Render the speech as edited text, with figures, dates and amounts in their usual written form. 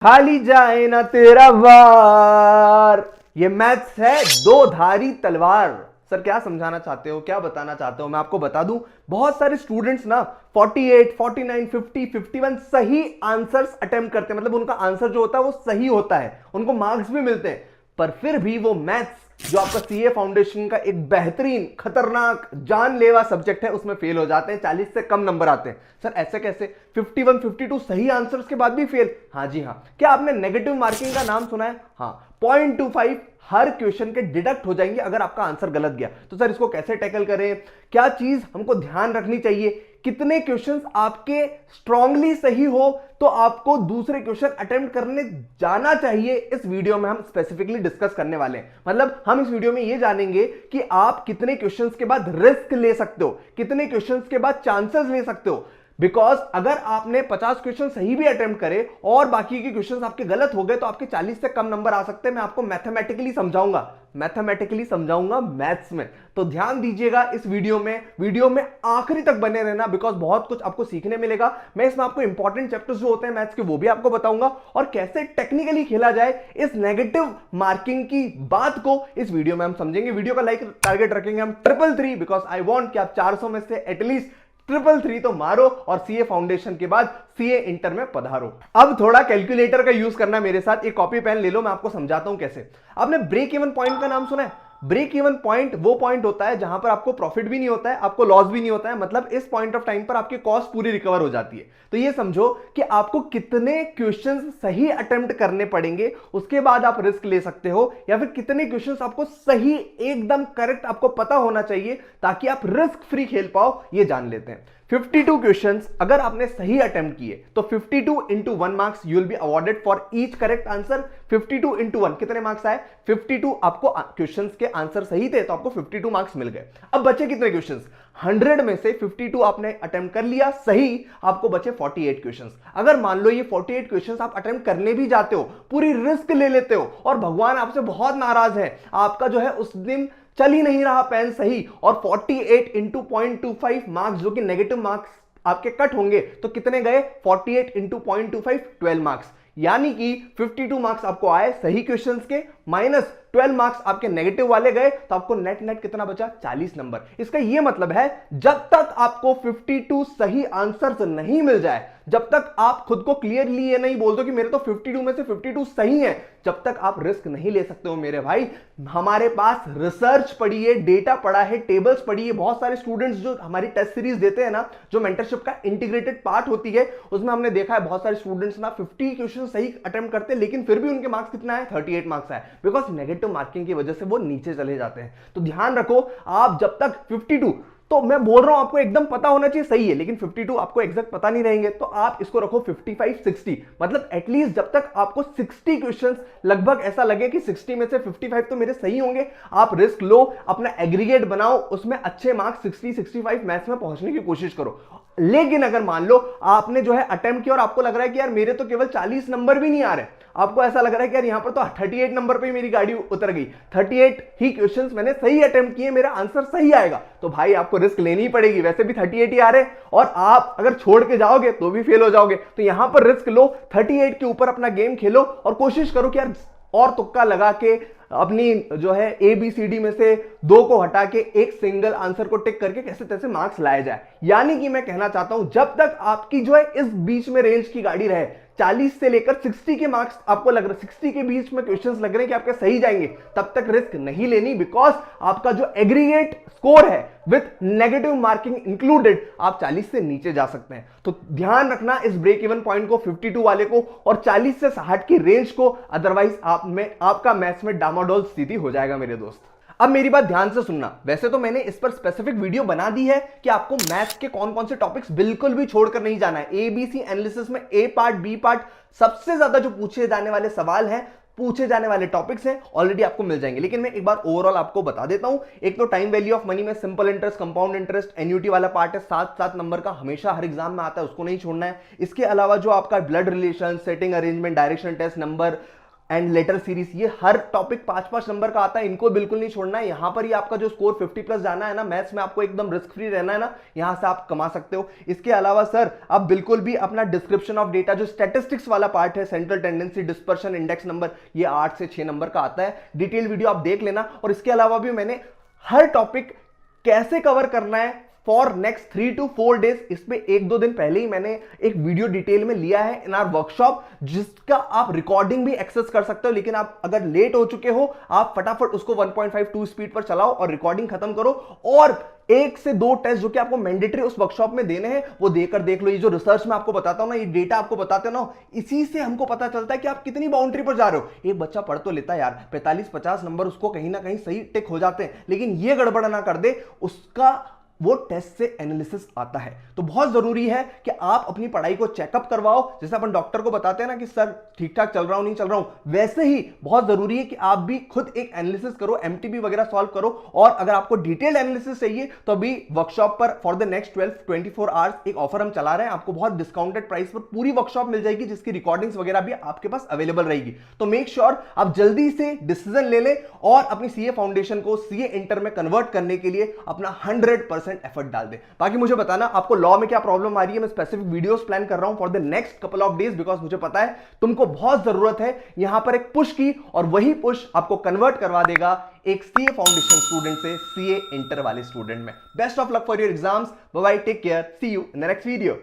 खाली जाए ना तेरा वार। ये मैथ्स है दो धारी तलवार। सर क्या समझाना चाहते हो, क्या बताना चाहते हो? मैं आपको बता दूं, बहुत सारे स्टूडेंट्स ना 48, 49, 50, 51 सही आंसर्स अटेम्प्ट करते हैं, मतलब उनका आंसर जो होता है वो सही होता है, उनको मार्क्स भी मिलते हैं, पर फिर भी वो मैथ्स जो आपका सीए फाउंडेशन का एक बेहतरीन खतरनाक जानलेवा सब्जेक्ट है उसमें फेल हो जाते हैं, 40 से कम नंबर आते हैं। सर ऐसे कैसे? 51, 52 सही आंसर्स के बाद भी फेल? हाँ जी हाँ। क्या आपने नेगेटिव मार्किंग का नाम सुना है? हाँ, 0.25 हर क्वेश्चन के डिडक्ट हो जाएंगे अगर आपका आंसर गलत गया। तो सर इसको कैसे टैकल करें, क्या चीज हमको ध्यान रखनी चाहिए, कितने क्वेश्चंस आपके स्ट्रांगली सही हो तो आपको दूसरे क्वेश्चन अटेम्प्ट करने जाना चाहिए, इस वीडियो में हम स्पेसिफिकली डिस्कस करने वाले हैं। मतलब हम इस वीडियो में यह जानेंगे कि आप कितने क्वेश्चंस के बाद रिस्क ले सकते हो, कितने क्वेश्चंस के बाद चांसेस ले सकते हो। बिकॉज अगर आपने 50 क्वेश्चन सही भी अटेम्प्ट करे और बाकी के क्वेश्चंस आपके गलत हो गए तो आपके 40 से कम नंबर आ सकते हैं। मैं आपको मैथमेटिकली समझाऊंगा मैथ्स में। तो ध्यान दीजिएगा इस वीडियो में आखिरी तक बने रहना, बिकॉज बहुत कुछ आपको सीखने मिलेगा। मैं इसमें आपको इंपॉर्टेंट चैप्टर्स जो होते हैं मैथ्स के वो भी आपको बताऊंगा, और कैसे टेक्निकली खेला जाए इस नेगेटिव मार्किंग की बात को इस वीडियो में हम समझेंगे। वीडियो का लाइक टारगेट रखेंगे हम 333, बिकॉज आई वॉन्ट कि आप 400 में से एटलीस्ट 333 तो मारो और सीए फाउंडेशन के बाद सीए इंटर में पधारो। अब थोड़ा कैलकुलेटर का यूज करना मेरे साथ, एक कॉपी पेन ले लो, मैं आपको समझाता हूं कैसे। आपने ब्रेक इवन पॉइंट का नाम सुना है? ब्रेक इवन पॉइंट वो पॉइंट होता है जहां पर आपको प्रॉफिट भी नहीं होता है, आपको लॉस भी नहीं होता है, मतलब इस पॉइंट ऑफ टाइम पर आपकी कॉस्ट पूरी रिकवर हो जाती है। तो ये समझो कि आपको कितने क्वेश्चंस सही अटेम्प्ट करने पड़ेंगे उसके बाद आप रिस्क ले सकते हो, या फिर कितने क्वेश्चंस आपको सही एकदम करेक्ट आपको पता होना चाहिए ताकि आप रिस्क फ्री खेल पाओ, ये जान लेते हैं। 52 क्वेश्चंस अगर आपने सही अटेम्प्ट किए तो 52 into 1 marks you will be awarded for each correct answer. 52 into 1 कितने मार्क्स आए? 52 आपको क्वेश्चंस के आंसर सही थे तो आपको 52 मार्क्स मिल गए। अब बचे कितने क्वेश्चंस? 100 में से 52 आपने अटेम्प्ट कर लिया सही, आपको बचे 48 क्वेश्चंस। अगर मान लो ये 48 क्वेश्चंस आप अटेम्प्ट करने भी जाते हो, पूरी रिस्क ले लेते हो और भगवान आपसे बहुत नाराज है, आपका जो है उस दिन चल ही नहीं रहा पेन सही, और 48 into 0.25 मार्क्स जो कि नेगेटिव मार्क्स आपके कट होंगे, तो कितने गए? 48 into 0.25 12 मार्क्स। यानी कि 52 मार्क्स आपको आए सही क्वेश्चंस के, माइनस 12 मार्क्स आपके नेगेटिव वाले गए, तो आपको नेट कितना बचा? 40 नंबर। इसका यह मतलब है जब तक आपको 52 सही आंसर्स नहीं मिल जाए, जब तक आप खुद को क्लियरली ये नहीं बोल दो कि मेरे तो 52 में से 52 सही है, जब तक आप रिस्क नहीं ले सकते हो मेरे भाई। हमारे पास रिसर्च पड़ी है, डेटा पड़ा है, टेबल्स पड़ी है। बहुत सारे स्टूडेंट्स जो हमारी टेस्ट सीरीज देते हैं ना, जो मेंटरशिप का इंटीग्रेटेड पार्ट होती है, उसमें हमने देखा है बहुत सारे स्टूडेंट्स ना 50 क्वेश्चन सही अटेम्प्ट करते हैं, लेकिन फिर भी उनके मार्क्स कितना है? 38 मार्क्स है, बिकॉज नेगेटिव मार्किंग की वजह से वो नीचे चले जाते हैं। तो ध्यान रखो, आप जब तक 52, तो मैं बोल रहा हूं आपको एकदम पता होना चाहिए सही है, लेकिन 52 आपको एग्जैक्ट पता नहीं रहेंगे, तो आप इसको रखो 55, 60, मतलब एटलीस्ट जब तक आपको 60 क्वेश्चंस लगभग ऐसा लगे कि 60 में से 55 तो मेरे सही होंगे, आप रिस्क लो, अपना एग्रीगेट बनाओ, उसमें अच्छे मार्क्स 60, 65 मैथ्स में पहुंचने की कोशिश करो। लेकिन अगर मान लो आपने जो है अटेम्प्ट किया और आपको लग रहा है कि यार मेरे तो केवल 40 नंबर भी नहीं आ रहे, आपको ऐसा लग रहा है कि यार यहां पर तो 38 नंबर पे ही मेरी गाड़ी उतर गई, 38 ही क्वेश्चंस मैंने सही अटेम्प्ट किए, मेरा आंसर सही आएगा, तो भाई आपको रिस्क लेनी पड़ेगी। वैसे भी 38 ही आ रहे और आप अगर छोड़ के जाओगे तो भी फेल हो जाओगे, तो यहां पर रिस्क लो, 38 के ऊपर अपना गेम खेलो और कोशिश करो कि यार और तुक्का लगा के अपनी जो है ABCD में से 2 को हटा के एक सिंगल आंसर को टिक करके कैसे तैसे मार्क्स लाया जाए। यानी कि मैं कहना चाहता हूं जब तक आपकी जो है इस बीच में रेंज की गाड़ी रहे, 40 से लेकर 60 के मार्क्स आपको लग रहा है, 60 के बीच में क्वेश्चंस लग रहे हैं कि आपके सही जाएंगे, तब तक रिस्क नहीं लेनी, बिकॉज आपका जो एग्रीगेट स्कोर है विथ नेगेटिव मार्किंग इंक्लूडेड, आप 40 से नीचे जा सकते हैं। तो ध्यान रखना इस ब्रेक इवन पॉइंट को, 52 वाले को और 40 से 60 की रेंज को, अदरवाइज आपका मैथ्स में डामाडोल स्थिति हो जाएगा मेरे दोस्त। अब मेरी बात ध्यान से सुनना, वैसे तो मैंने इस पर स्पेसिफिक वीडियो बना दी है कि आपको मैथ्स के कौन कौन से टॉपिक्स बिल्कुल भी छोड़कर नहीं जाना है। ABC एनालिसिस में A पार्ट, B पार्ट, सबसे ज्यादा जो पूछे जाने वाले सवाल हैं, पूछे जाने वाले टॉपिक्स हैं, ऑलरेडी आपको मिल जाएंगे। लेकिन मैं एक बार ओवरऑल आपको बता देता हूं। एक तो टाइम वैल्यू ऑफ मनी में simple interest, compound interest, annuity वाला पार्ट है, 7 नंबर का, हमेशा हर एग्जाम में आता है, उसको नहीं छोड़ना है। इसके अलावा जो आपका blood relation, seating arrangement, direction test number, and letter series, ये हर टॉपिक 5-5 नंबर का आता है, इनको बिल्कुल नहीं छोड़ना है। यहां पर ही आपका जो स्कोर 50 प्लस जाना है ना, मैथ्स में आपको एकदम रिस्क फ्री रहना है ना, यहां से आप कमा सकते हो। इसके अलावा सर आप बिल्कुल भी अपना डिस्क्रिप्शन ऑफ डेटा, जो स्टैटिस्टिक्स वाला पार्ट है, central tendency, dispersion, index number, ये 8 से 6 नंबर का आता है, डिटेल वीडियो आप देख लेना। और इसके अलावा भी मैंने हर टॉपिक कैसे कवर करना है फॉर नेक्स्ट 3 to 4 डेज, इसमें 1-2 दिन पहले ही मैंने एक वीडियो डिटेल में लिया है इन आवर वर्कशॉप, जिसका आप रिकॉर्डिंग भी एक्सेस कर सकते हो। लेकिन आप अगर लेट हो चुके हो, आप फटाफट उसको 1.52 स्पीड पर चलाओ और रिकॉर्डिंग खत्म करो, और 1 से 2 टेस्ट जो कि आपको मैंडेटरी उस वर्कशॉप में देने हैं वो देकर देख लो। ये जो रिसर्च में आपको बताता हूं ना, ये डेटा आपको बताते हो ना, इसी से हमको पता चलता है कि आप कितनी बाउंड्री पर जा रहे हो। एक बच्चा पढ़ तो लेता है यार, 45-50 नंबर उसको कहीं ना कहीं सही टिक हो जाते हैं, लेकिन ये गड़बड़ ना कर दे, उसका वो टेस्ट से एनालिसिस आता है। तो बहुत जरूरी है कि आप अपनी पढ़ाई को चेकअप करवाओ। जैसे अपन डॉक्टर को बताते हैं ना कि सर ठीक ठाक चल रहा हूं नहीं चल रहा हूं, वैसे ही बहुत जरूरी है कि आप भी खुद एक एनालिसिस करो, एमटीबी वगैरह सॉल्व करो। और अगर आपको डिटेल्ड एनालिसिस चाहिए तो अभी वर्कशॉप पर फॉर द नेक्स्ट 12-24 आवर्स एक ऑफर हम चला रहे हैं, आपको बहुत डिस्काउंटेड प्राइस पर पूरी वर्कशॉप मिल जाएगी, जिसकी रिकॉर्डिंग्स वगैरह भी आपके पास अवेलेबल रहेगी। तो मेक श्योर आप जल्दी से डिसीजन ले लें और अपनी सीए फाउंडेशन को सीए इंटर में कन्वर्ट करने के लिए अपना 100% एफर्ट डाल दें। बाकी मुझे बताना आपको लॉ में क्या प्रॉब्लम आ रही है, मैं स्पेसिफिक वीडियोस प्लान कर रहा हूं for the next couple of days, because मुझे पता है तुमको बहुत जरूरत है यहां पर एक पुश की, और वही पुश आपको कन्वर्ट करवा देगा एक सीए फाउंडेशन स्टूडेंट से सीए इंटर वाले स्टूडेंट में। Best of luck for your exams, bye bye, take care, see you in the next video.